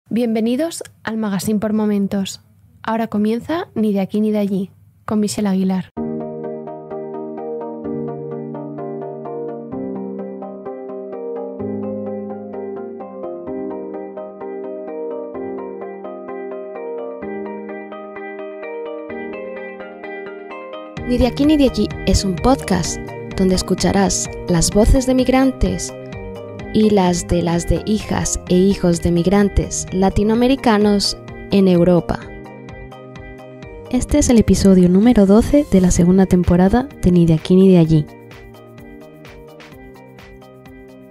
Bienvenidos al Magazine por Momentos. Ahora comienza Ni de aquí ni de allí, con Michelle Aguilar. Ni de aquí ni de allí es un podcast donde escucharás las voces de migrantes y las de hijas e hijos de migrantes latinoamericanos en Europa. Este es el episodio número 12 de la segunda temporada de Ni de aquí ni de allí.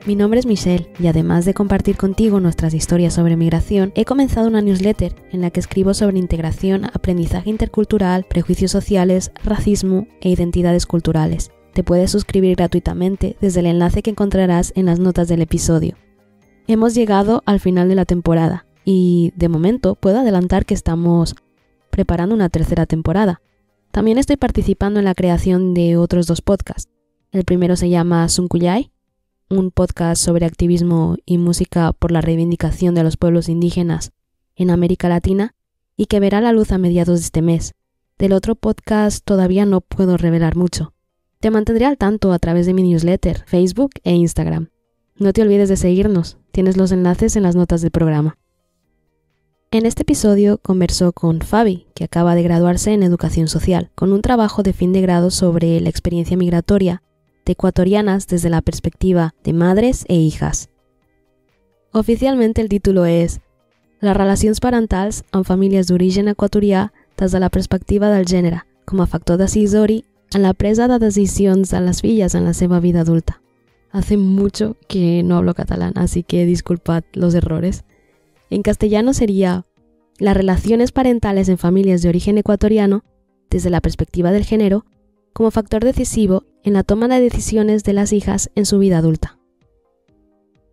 Mi nombre es Michelle y además de compartir contigo nuestras historias sobre migración, he comenzado una newsletter en la que escribo sobre integración, aprendizaje intercultural, prejuicios sociales, racismo e identidades culturales. Te puedes suscribir gratuitamente desde el enlace que encontrarás en las notas del episodio. Hemos llegado al final de la temporada y, de momento, puedo adelantar que estamos preparando una tercera temporada. También estoy participando en la creación de otros 2 podcasts. El primero se llama Suncuyay, un podcast sobre activismo y música por la reivindicación de los pueblos indígenas en América Latina y que verá la luz a mediados de este mes. Del otro podcast todavía no puedo revelar mucho. Te mantendré al tanto a través de mi newsletter, Facebook e Instagram. No te olvides de seguirnos, tienes los enlaces en las notas del programa. En este episodio conversó con Fabi, que acaba de graduarse en Educación Social, con un trabajo de fin de grado sobre la experiencia migratoria de ecuatorianas desde la perspectiva de madres e hijas. Oficialmente el título és Les relacions parentals amb famílies d'origen equatorià des de la perspectiva del gènere, com a factor decisori en la presa de decisions de les filles en la seva vida adulta. Hace mucho que no hablo catalán, así que disculpad los errores. En castellano sería las relaciones parentales en familias de origen ecuatoriano desde la perspectiva del género como factor decisivo en la toma de decisiones de las hijas en su vida adulta.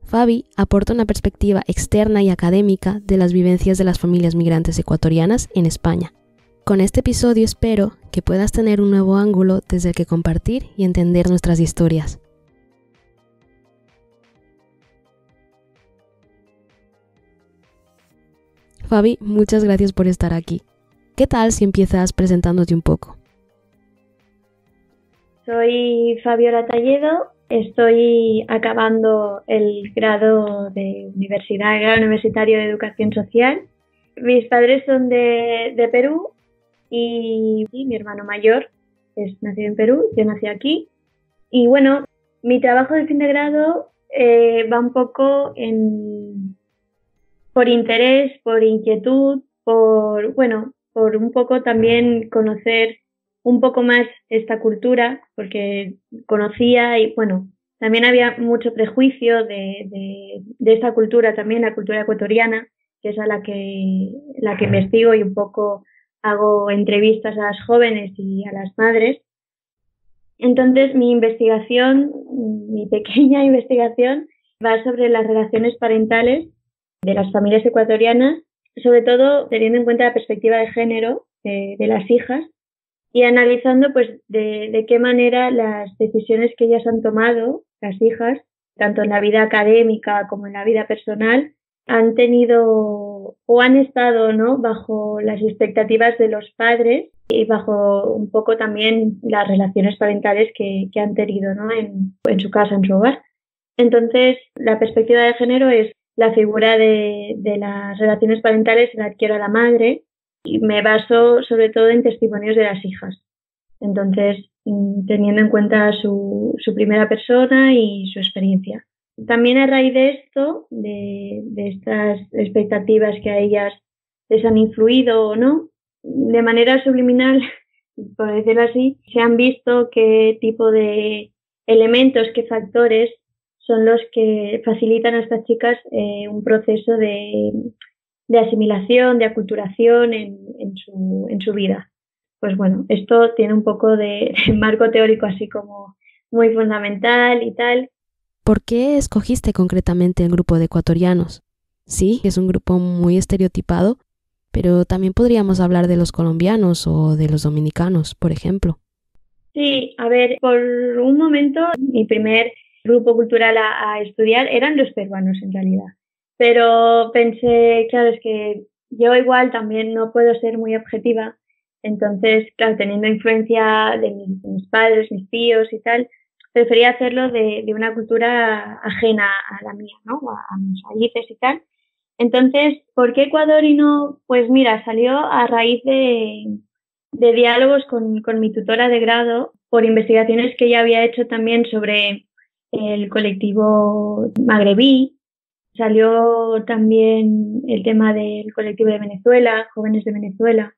Fabi aporta una perspectiva externa y académica de las vivencias de las familias migrantes ecuatorianas en España. Con este episodio espero que puedas tener un nuevo ángulo desde el que compartir y entender nuestras historias. Fabi, muchas gracias por estar aquí. ¿Qué tal si empiezas presentándote un poco? Soy Fabiola Talledo, estoy acabando el grado de universidad, el grado universitario de Educación Social. Mis padres son de Perú y mi hermano mayor es nacido en Perú, yo nací aquí. Y bueno, mi trabajo de fin de grado va un poco por interés, por inquietud, por un poco también conocer un poco más esta cultura, porque conocía y también había mucho prejuicio de esta cultura también, la cultura ecuatoriana, que es a la que investigo y un poco hago entrevistas a las jóvenes y a las madres. Entonces mi pequeña investigación va sobre las relaciones parentales de las familias ecuatorianas, sobre todo teniendo en cuenta la perspectiva de género de las hijas, y analizando pues de qué manera las decisiones que ellas han tomado, las hijas, tanto en la vida académica como en la vida personal, han tenido o han estado, ¿no?, bajo las expectativas de los padres y bajo un poco también las relaciones parentales que han tenido, ¿no?, en su casa, en su hogar. Entonces, la perspectiva de género es la figura de las relaciones parentales en la que era la madre, y me baso sobre todo en testimonios de las hijas. Entonces, teniendo en cuenta su primera persona y su experiencia. También a raíz de esto, de estas expectativas que a ellas les han influido o no, de manera subliminal, por decirlo así, se han visto qué tipo de elementos, qué factores son los que facilitan a estas chicas un proceso de asimilación, de aculturación en su vida. Pues bueno, esto tiene un poco de marco teórico así como muy fundamental y tal. ¿Por qué escogiste concretamente el grupo de ecuatorianos? Sí, es un grupo muy estereotipado, pero también podríamos hablar de los colombianos o de los dominicanos, por ejemplo. Sí, a ver, por un momento mi primer grupo cultural a estudiar eran los peruanos en realidad. pero pensé, claro, es que yo igual también no puedo ser muy objetiva, entonces, claro, teniendo influencia de mis padres, mis tíos y tal, prefería hacerlo de una cultura ajena a la mía, ¿no? A mis raíces y tal. Entonces, ¿por qué Ecuador y no? Pues mira, salió a raíz de diálogos con mi tutora de grado por investigaciones que ella había hecho también sobre el colectivo magrebí. Salió también el tema del colectivo de Venezuela, jóvenes de Venezuela.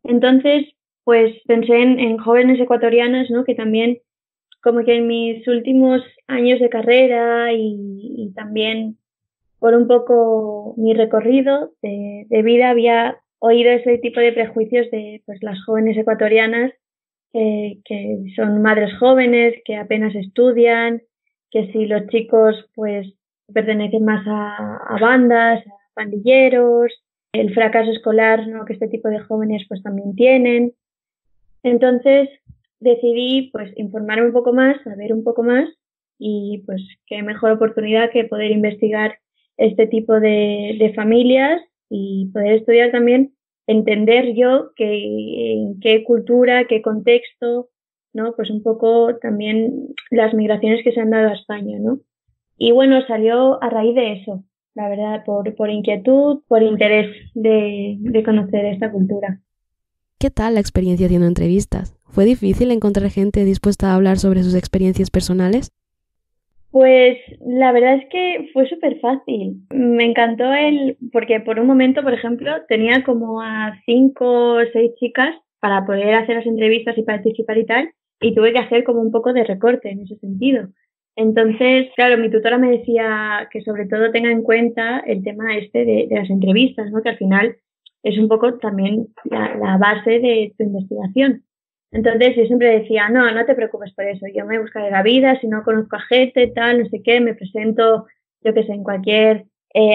Entonces, pues pensé en jóvenes ecuatorianas, ¿no? Que también, como que en mis últimos años de carrera y también por un poco mi recorrido de vida había oído ese tipo de prejuicios de pues, las jóvenes ecuatorianas que son madres jóvenes, que apenas estudian, que si los chicos pues pertenecen más a bandas, a pandilleros, el fracaso escolar, ¿no? Que este tipo de jóvenes pues también tienen. Entonces decidí pues informarme un poco más, saber un poco más y pues qué mejor oportunidad que poder investigar este tipo de familias y poder estudiar también, entender yo que, en qué cultura, qué contexto, ¿no? Pues un poco también las migraciones que se han dado a España, ¿no? Y bueno, salió a raíz de eso, la verdad, por inquietud, por interés de conocer esta cultura. ¿Qué tal la experiencia haciendo entrevistas? ¿Fue difícil encontrar gente dispuesta a hablar sobre sus experiencias personales? Pues la verdad es que fue súper fácil. Me encantó porque por un momento, por ejemplo, tenía como a 5 o 6 chicas para poder hacer las entrevistas y participar y tal, y tuve que hacer como un poco de recorte en ese sentido. Entonces, claro, mi tutora me decía que sobre todo tenga en cuenta el tema este de las entrevistas, ¿no? Que al final es un poco también la base de tu investigación. Entonces yo siempre decía, no, no te preocupes por eso, yo me buscaré la vida, si no conozco a gente, tal, no sé qué, me presento, yo qué sé, en cualquier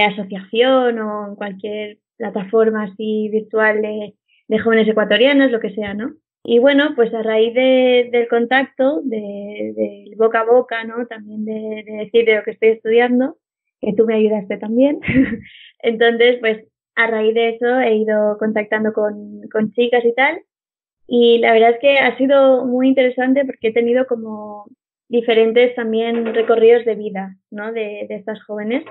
asociación o en cualquier plataforma así virtual de jóvenes ecuatorianos, lo que sea, ¿no? Y bueno, pues a raíz del contacto, del boca a boca, ¿no? También de decir de lo que estoy estudiando, que tú me ayudaste también. Entonces, pues a raíz de eso he ido contactando con chicas y tal. Y la verdad es que ha sido muy interesante porque he tenido como diferentes también recorridos de vida, ¿no? De estas jóvenes.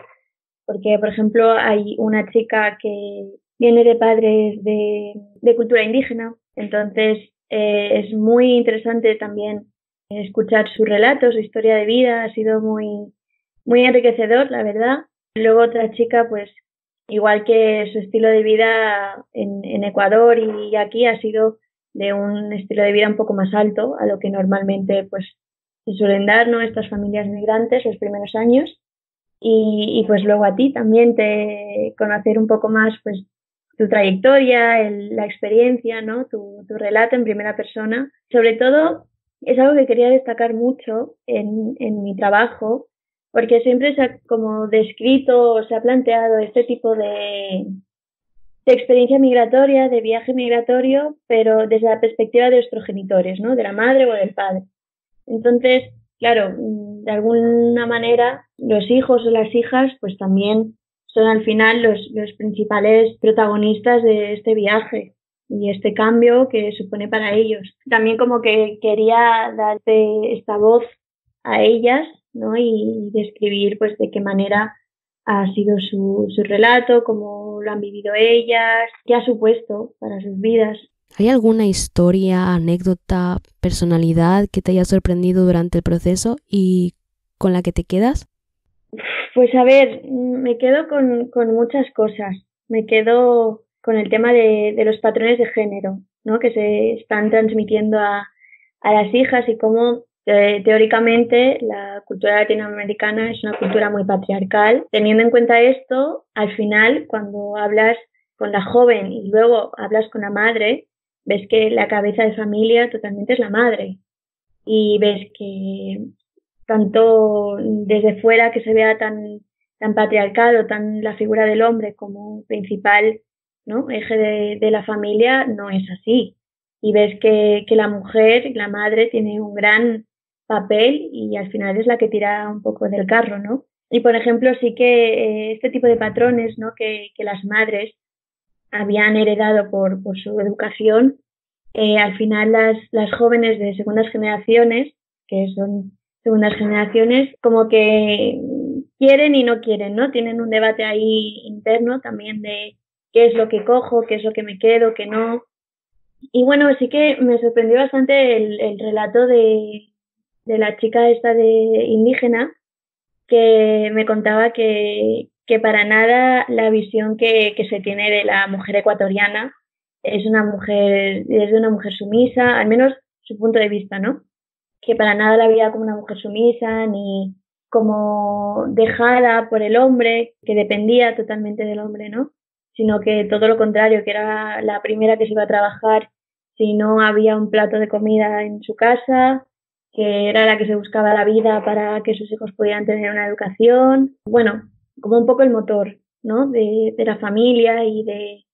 Porque, por ejemplo, hay una chica que viene de padres de cultura indígena. Entonces, es muy interesante también escuchar su relato, su historia de vida. Ha sido muy enriquecedor, la verdad. Luego otra chica, pues, igual que su estilo de vida en Ecuador y aquí ha sido de un estilo de vida un poco más alto a lo que normalmente pues se suelen dar, ¿no? Estas familias migrantes los primeros años y pues luego a ti también te conocer un poco más pues tu trayectoria, la experiencia, ¿no? Tu relato en primera persona. Sobre todo es algo que quería destacar mucho en mi trabajo porque siempre se ha como descrito o se ha planteado este tipo de experiencia migratoria, de viaje migratorio, pero desde la perspectiva de los progenitores, ¿no? De la madre o del padre. Entonces, claro, de alguna manera, los hijos o las hijas, pues también son al final los principales protagonistas de este viaje y este cambio que supone para ellos. También como que quería darte esta voz a ellas, ¿no? Y describir, pues, de qué manera ha sido su relato, cómo lo han vivido ellas, qué ha supuesto para sus vidas. ¿Hay alguna historia, anécdota, personalidad que te haya sorprendido durante el proceso y con la que te quedas? Pues a ver, me quedo con muchas cosas. Me quedo con el tema de los patrones de género, ¿no? Que se están transmitiendo a las hijas y cómo teóricamente la cultura latinoamericana es una cultura muy patriarcal. Teniendo en cuenta esto, al final, cuando hablas con la joven y luego hablas con la madre, ves que la cabeza de familia totalmente es la madre. Y ves que tanto desde fuera que se vea tan patriarcal o tan la figura del hombre como principal, ¿no? Eje de la familia, no es así. Y ves que la mujer, la madre, tiene un gran papel y al final es la que tira un poco del carro, ¿no? Y, por ejemplo, sí que este tipo de patrones, ¿no? que las madres habían heredado por su educación, al final las jóvenes de segundas generaciones, que son segundas generaciones, como que quieren y no quieren, ¿no? Tienen un debate ahí interno también de qué es lo que cojo, qué es lo que me quedo, qué no. Y bueno, sí que me sorprendió bastante el relato de la chica esta de indígena, que me contaba que para nada la visión que se tiene de la mujer ecuatoriana es de una mujer sumisa, al menos su punto de vista, ¿no? Que para nada la veía como una mujer sumisa ni como dejada por el hombre, que dependía totalmente del hombre, ¿no? Sino que todo lo contrario, que era la primera que se iba a trabajar si no había un plato de comida en su casa, que era la que se buscaba la vida para que sus hijos pudieran tener una educación. Bueno, como un poco el motor, ¿no? De la familia y de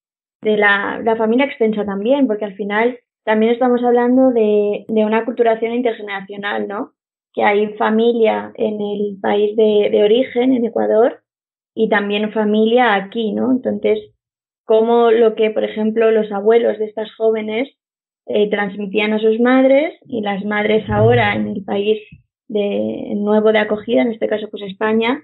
la familia extensa también, porque al final también estamos hablando de una culturación intergeneracional, ¿no? Que hay familia en el país de origen, en Ecuador, y también familia aquí, ¿no? Entonces, como lo que, por ejemplo, los abuelos de estas jóvenes transmitían a sus madres, y las madres ahora en el país nuevo de acogida, en este caso pues España,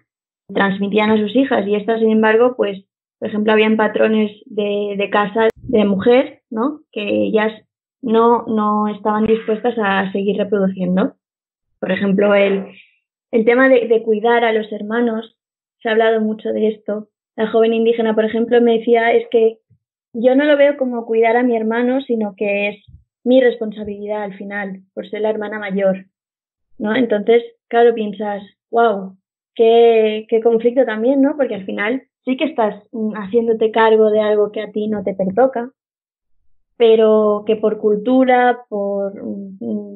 transmitían a sus hijas, y estas, sin embargo, pues, por ejemplo, habían patrones de casa de mujer, ¿no? Que ellas no estaban dispuestas a seguir reproduciendo. Por ejemplo, el tema de cuidar a los hermanos, se ha hablado mucho de esto. La joven indígena, por ejemplo, me decía, es que yo no lo veo como cuidar a mi hermano, sino que es mi responsabilidad al final, por ser la hermana mayor, ¿no? Entonces, claro, piensas, wow, qué conflicto también, ¿no? Porque al final sí que estás haciéndote cargo de algo que a ti no te pertoca, pero que por cultura, por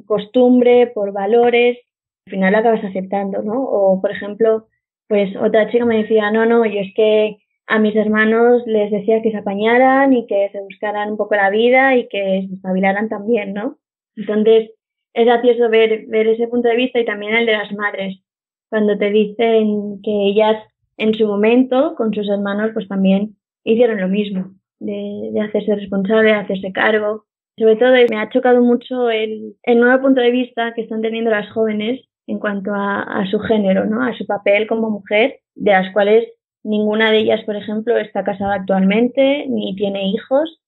costumbre, por valores, al final acabas aceptando, ¿no? O, por ejemplo, pues otra chica me decía, no, yo es que a mis hermanos les decía que se apañaran y que se buscaran un poco la vida y que se espabilaran también, ¿no? Entonces, es gracioso ver ese punto de vista y también el de las madres, cuando te dicen que ellas en su momento, con sus hermanos, pues también hicieron lo mismo, de hacerse responsable, de hacerse cargo. Sobre todo me ha chocado mucho el nuevo punto de vista que están teniendo las jóvenes en cuanto a su género, ¿no? A su papel como mujer, de las cuales ninguna de ellas, por ejemplo, está casada actualmente, ni tiene hijos,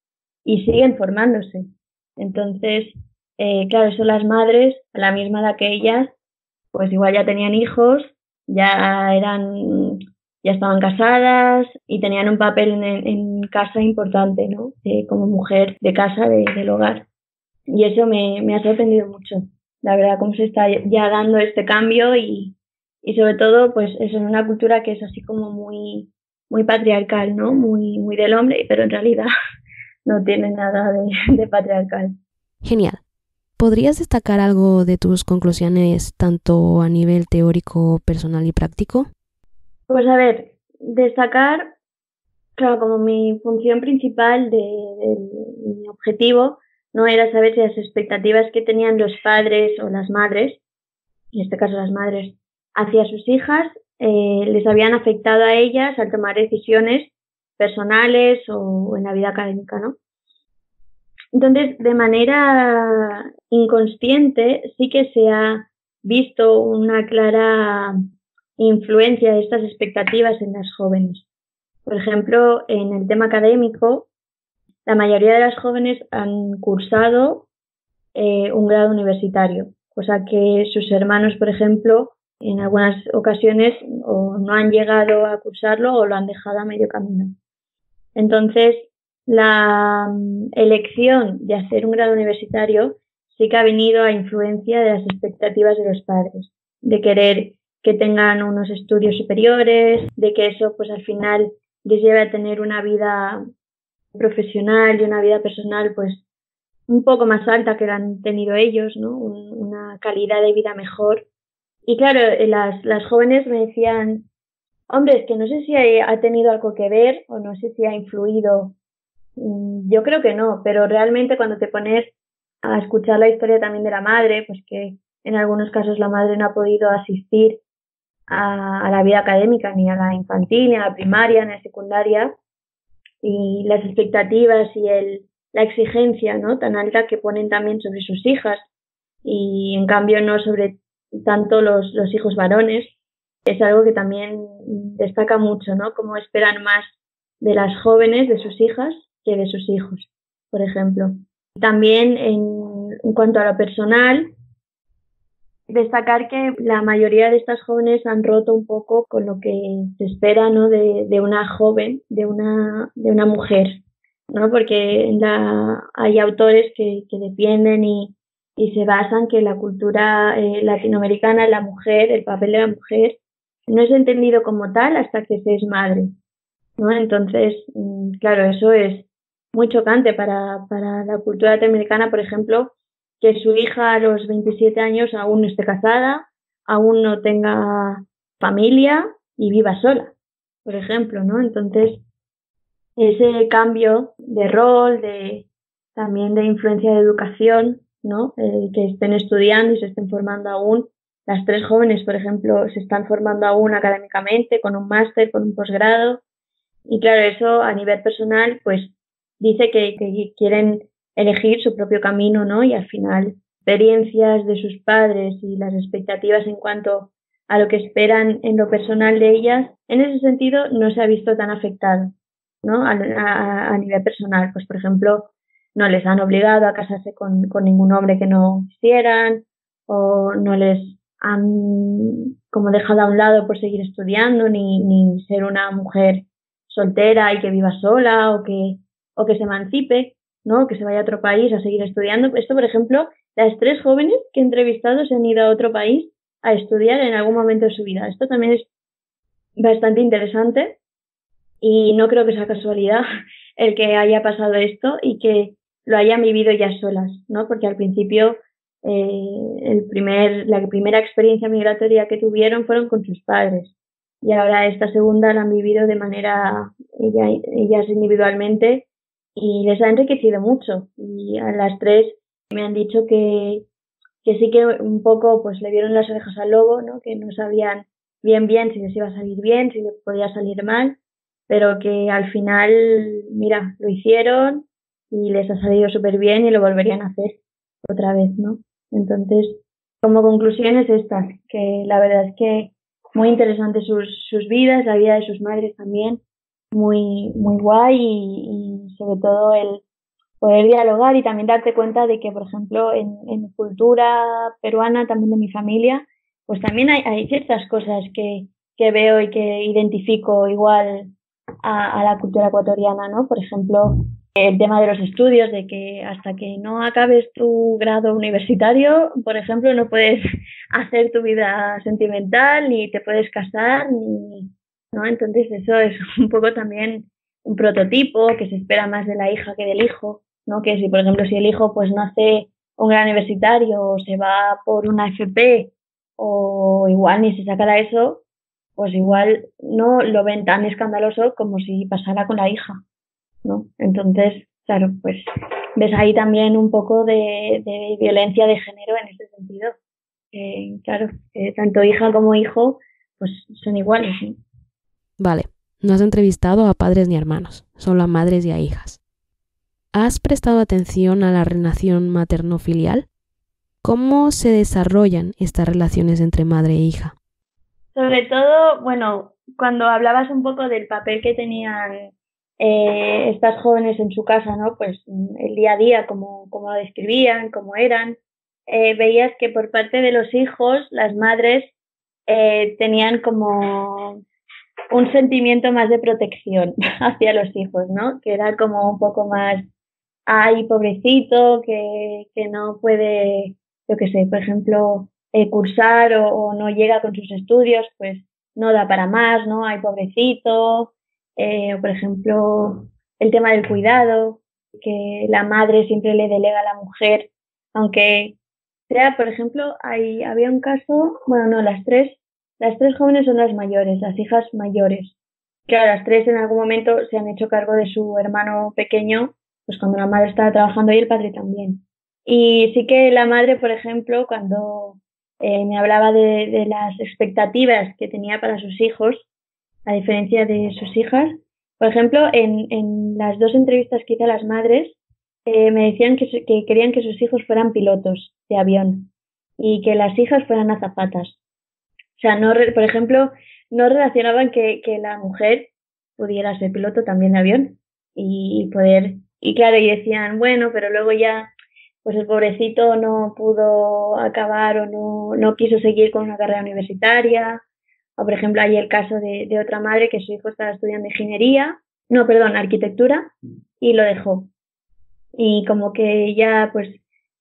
y siguen formándose. Entonces, claro, son las madres, a la misma edad que ellas, pues igual ya tenían hijos, ya estaban casadas y tenían un papel en casa importante, ¿no? Como mujer de casa, del hogar. Y eso me ha sorprendido mucho, la verdad, cómo se está ya dando este cambio y sobre todo, pues eso, en una cultura que es así como muy patriarcal, ¿no? Muy del hombre, pero en realidad no tiene nada de patriarcal. Genial. ¿Podrías destacar algo de tus conclusiones tanto a nivel teórico, personal y práctico? Pues a ver, destacar, claro, como mi función principal mi objetivo no era saber si las expectativas que tenían los padres o las madres, en este caso las madres, hacia sus hijas, les habían afectado a ellas al tomar decisiones personales o en la vida académica, ¿no? Entonces, de manera inconsciente, sí que se ha visto una clara influencia de estas expectativas en las jóvenes. Por ejemplo, en el tema académico, la mayoría de las jóvenes han cursado un grado universitario, cosa que sus hermanos, por ejemplo, en algunas ocasiones o no han llegado a cursarlo o lo han dejado a medio camino. Entonces, la elección de hacer un grado universitario sí que ha venido a influencia de las expectativas de los padres, de querer que tengan unos estudios superiores, de que eso pues al final les lleve a tener una vida profesional y una vida personal pues un poco más alta que la han tenido ellos, ¿no? Una calidad de vida mejor. Y claro, las jóvenes me decían, hombre, es que no sé si ha tenido algo que ver o no sé si ha influido. Yo creo que no, pero realmente cuando te pones a escuchar la historia también de la madre, pues que en algunos casos la madre no ha podido asistir a la vida académica, ni a la infantil, ni a la primaria, ni a la secundaria, y las expectativas y la exigencia, ¿no?, tan alta que ponen también sobre sus hijas, y en cambio no sobre tanto los hijos varones, es algo que también destaca mucho, ¿no?, cómo esperan más de las jóvenes, de sus hijas, que de sus hijos, por ejemplo. También en cuanto a lo personal, destacar que la mayoría de estas jóvenes han roto un poco con lo que se espera, ¿no?, de una joven, de una mujer, ¿no?, porque hay autores que defienden y se basan que la cultura latinoamericana, la mujer, el papel de la mujer, no es entendido como tal hasta que se es madre, ¿no? Entonces, claro, eso es muy chocante para la cultura latinoamericana, por ejemplo, que su hija a los 27 años aún no esté casada, aún no tenga familia y viva sola, por ejemplo, ¿no? Entonces, ese cambio de rol, también de influencia de educación, ¿no? Que estén estudiando y se estén formando aún. Las 3 jóvenes, por ejemplo, se están formando aún académicamente, con un máster, con un posgrado. Y claro, eso a nivel personal, pues dice que quieren elegir su propio camino, ¿no? Y al final, experiencias de sus padres y las expectativas en cuanto a lo que esperan en lo personal de ellas, en ese sentido no se ha visto tan afectado, ¿no? A nivel personal, pues por ejemplo, no les han obligado a casarse con ningún hombre que no quisieran, o no les han como dejado a un lado por seguir estudiando, ni ser una mujer soltera y que viva sola, o que se emancipe, ¿no? Que se vaya a otro país a seguir estudiando. Esto, por ejemplo, las 3 jóvenes que he entrevistado se han ido a otro país a estudiar en algún momento de su vida. Esto también es bastante interesante y no creo que sea casualidad el que haya pasado esto y que lo hayan vivido ya solas, ¿no? Porque al principio la primera experiencia migratoria que tuvieron fueron con sus padres, y ahora esta segunda la han vivido de manera ellas individualmente, y les ha enriquecido mucho. Y a las 3 me han dicho que sí, que un poco pues le dieron las orejas al lobo, ¿no? Que no sabían bien si les iba a salir bien, si les podía salir mal, pero que al final, mira, lo hicieron y les ha salido súper bien y lo volverían a hacer otra vez, ¿no? Entonces, como conclusión es esta, que la verdad es que muy interesante sus vidas, la vida de sus madres también, muy, muy guay, y sobre todo el poder dialogar y también darte cuenta de que, por ejemplo, en mi cultura peruana, también de mi familia, pues también hay ciertas cosas que veo y que identifico igual a la cultura ecuatoriana, ¿no? Por ejemplo, el tema de los estudios, de que hasta que no acabes tu grado universitario, por ejemplo, no puedes hacer tu vida sentimental, ni te puedes casar, ¿no? Entonces eso es un poco también un prototipo que se espera más de la hija que del hijo, ¿no? Que si, por ejemplo, si el hijo pues no hace un grado universitario o se va por una FP o igual ni se sacará eso, pues igual no lo ven tan escandaloso como si pasara con la hija, ¿no? Entonces, claro, pues ves ahí también un poco de violencia de género en ese sentido. Claro, tanto hija como hijo pues son iguales, ¿no? Vale, no has entrevistado a padres ni hermanos, solo a madres y a hijas. ¿Has prestado atención a la relación materno-filial? ¿Cómo se desarrollan estas relaciones entre madre e hija? Sobre todo, bueno, cuando hablabas un poco del papel que tenían estas jóvenes en su casa, ¿no? Pues el día a día, cómo lo describían, cómo eran, veías que por parte de los hijos, las madres tenían como un sentimiento más de protección hacia los hijos, ¿no? Que era como un poco más, ay, pobrecito, que no puede, yo qué sé, por ejemplo, cursar o no llega con sus estudios, pues no da para más, ¿no? Ay, pobrecito. O por ejemplo, el tema del cuidado, que la madre siempre le delega a la mujer, aunque sea, por ejemplo, había un caso, bueno, no, las tres jóvenes son las mayores, las hijas mayores. Claro, las 3 en algún momento se han hecho cargo de su hermano pequeño, pues cuando la madre estaba trabajando y el padre también. Y sí que la madre, por ejemplo, cuando me hablaba de las expectativas que tenía para sus hijos, a diferencia de sus hijas. Por ejemplo, en las 2 entrevistas que hice a las madres, me decían que querían que sus hijos fueran pilotos de avión y que las hijas fueran azafatas. O sea, por ejemplo, no relacionaban que la mujer pudiera ser piloto también de avión y poder, y claro, y decían, bueno, pero luego ya, pues el pobrecito no pudo acabar o no quiso seguir con una carrera universitaria. O por ejemplo, hay el caso de otra madre que su hijo estaba estudiando arquitectura, y lo dejó. Y como que ella pues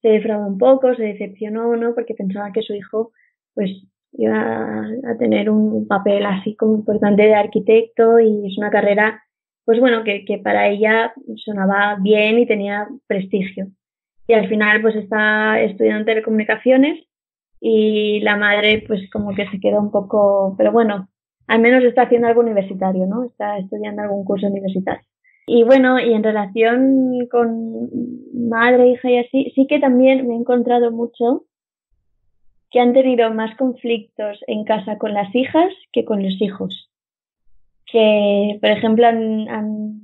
se defraudó un poco, se decepcionó, ¿no? Porque pensaba que su hijo pues iba a tener un papel así como importante de arquitecto, y es una carrera pues bueno que para ella sonaba bien y tenía prestigio. Y al final pues está estudiando telecomunicaciones y la madre pues como que se quedó un poco, pero bueno, al menos está haciendo algo universitario, ¿no? Está estudiando algún curso universitario. Y bueno, y en relación con madre, hija y así, sí que también me he encontrado mucho que han tenido más conflictos en casa con las hijas que con los hijos. Que, por ejemplo, han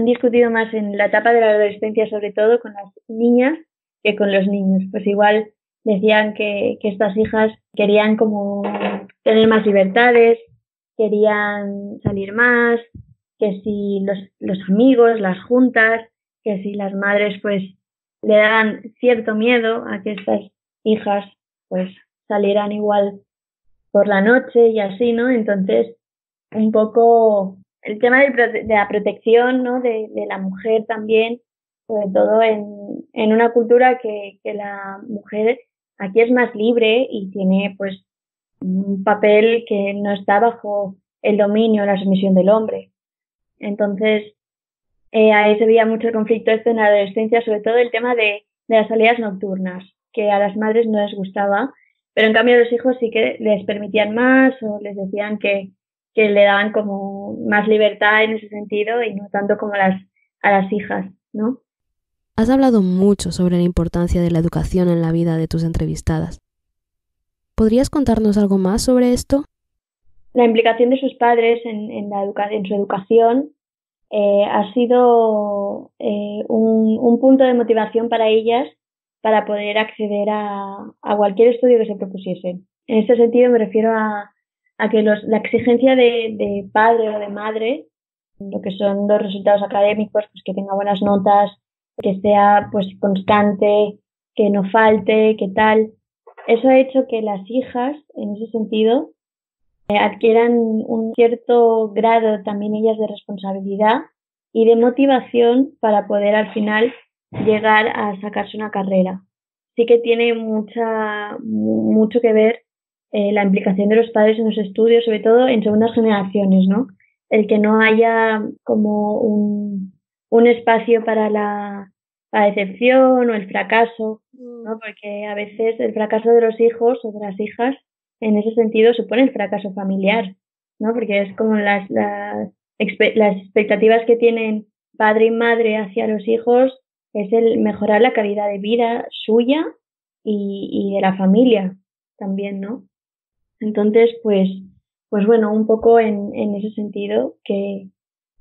discutido más en la etapa de la adolescencia, sobre todo con las niñas, que con los niños. Pues igual decían que estas hijas querían como tener más libertades, querían salir más, que si los amigos, las juntas, que si las madres pues le daban cierto miedo a que estas hijas pues salieran igual por la noche y así, ¿no? Entonces, un poco el tema de la protección, ¿no? De la mujer también, sobre todo en una cultura que la mujer aquí es más libre y tiene pues un papel que no está bajo el dominio, la sumisión del hombre. Entonces, ahí se veía mucho el conflicto en la adolescencia, sobre todo el tema de las salidas nocturnas, que a las madres no les gustaba, pero en cambio a los hijos sí que les permitían más o les decían que le daban como más libertad en ese sentido y no tanto como a las hijas, ¿no? Has hablado mucho sobre la importancia de la educación en la vida de tus entrevistadas. ¿Podrías contarnos algo más sobre esto? La implicación de sus padres en su educación ha sido un punto de motivación para ellas para poder acceder a cualquier estudio que se propusiesen. En este sentido me refiero a que la exigencia de padre o de madre, lo que son los resultados académicos, pues que tenga buenas notas, que sea pues constante, que no falte, que tal. Eso ha hecho que las hijas, en ese sentido, adquieran un cierto grado también ellas de responsabilidad y de motivación para poder al final llegar a sacarse una carrera. Sí que tiene mucho que ver la implicación de los padres en los estudios, sobre todo en segundas generaciones, ¿no? El que no haya como un espacio para la decepción o el fracaso, ¿no? Porque a veces el fracaso de los hijos o de las hijas en ese sentido supone el fracaso familiar, ¿no? Porque es como las expectativas que tienen padre y madre hacia los hijos es el mejorar la calidad de vida suya y de la familia también, ¿no? Entonces, pues bueno, un poco en ese sentido que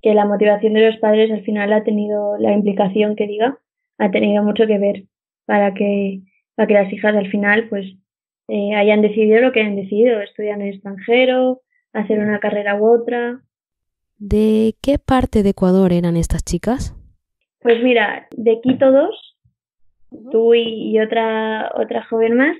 la motivación de los padres al final ha tenido la implicación que diga, ha tenido mucho que ver para que las hijas al final pues hayan decidido lo que han decidido, estudiar en el extranjero, hacer una carrera u otra. ¿De qué parte de Ecuador eran estas chicas? Pues mira, de Quito 2, tú y otra joven más.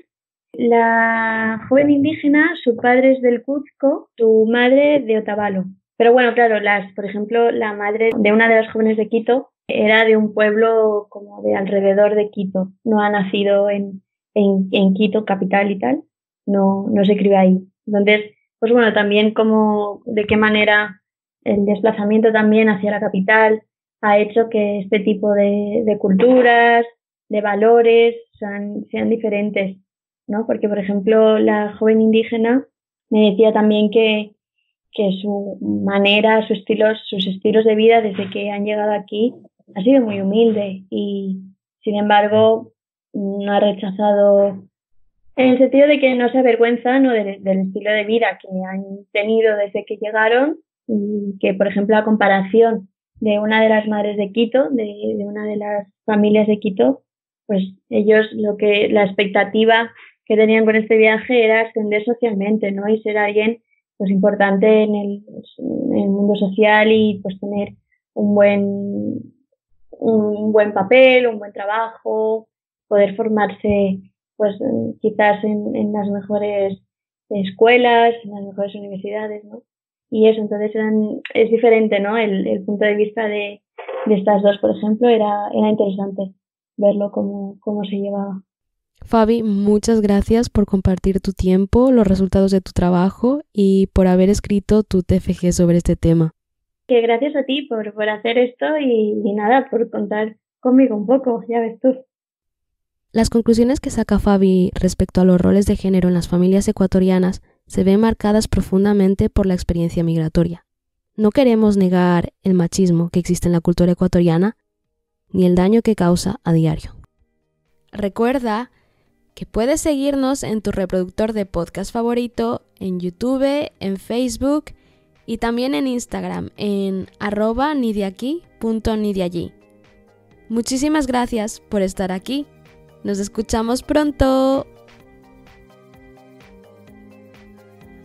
La joven indígena, su padre es del Cuzco, su madre de Otavalo. Pero bueno, claro, por ejemplo, la madre de una de las jóvenes de Quito era de un pueblo como de alrededor de Quito. No ha nacido en Quito, capital y tal. No se crió ahí. Entonces, pues bueno, también como de qué manera el desplazamiento también hacia la capital ha hecho que este tipo de culturas, de valores, sean diferentes, ¿no? Porque, por ejemplo, la joven indígena me decía también que su manera, sus estilos de vida desde que han llegado aquí ha sido muy humilde y, sin embargo, no ha rechazado En el sentido de que no se avergüenzan, ¿no?, del estilo de vida que han tenido desde que llegaron, y que, por ejemplo, a comparación de una de las madres de Quito, de una de las familias de Quito, pues ellos la expectativa que tenían con este viaje era ascender socialmente, ¿no? Y ser alguien pues importante en el mundo social, y pues tener un buen papel, un buen trabajo, poder formarse pues quizás en las mejores escuelas, en las mejores universidades, ¿no? Y eso, entonces es diferente, ¿no? El punto de vista de estas dos, por ejemplo, era interesante verlo cómo se llevaba. Fabi, muchas gracias por compartir tu tiempo, los resultados de tu trabajo y por haber escrito tu TFG sobre este tema. Que gracias a ti por hacer esto y nada, por contar conmigo un poco, ya ves tú. Las conclusiones que saca Fabi respecto a los roles de género en las familias ecuatorianas se ven marcadas profundamente por la experiencia migratoria. No queremos negar el machismo que existe en la cultura ecuatoriana ni el daño que causa a diario. Recuerda que puedes seguirnos en tu reproductor de podcast favorito, en YouTube, en Facebook y también en Instagram en @nideaquí.nideallí. Muchísimas gracias por estar aquí. Nos escuchamos pronto.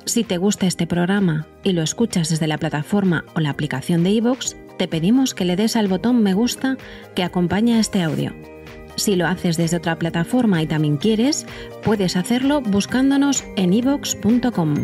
Si te gusta este programa y lo escuchas desde la plataforma o la aplicación de iVoox, te pedimos que le des al botón me gusta que acompaña a este audio. Si lo haces desde otra plataforma y también quieres, puedes hacerlo buscándonos en iVoox.com.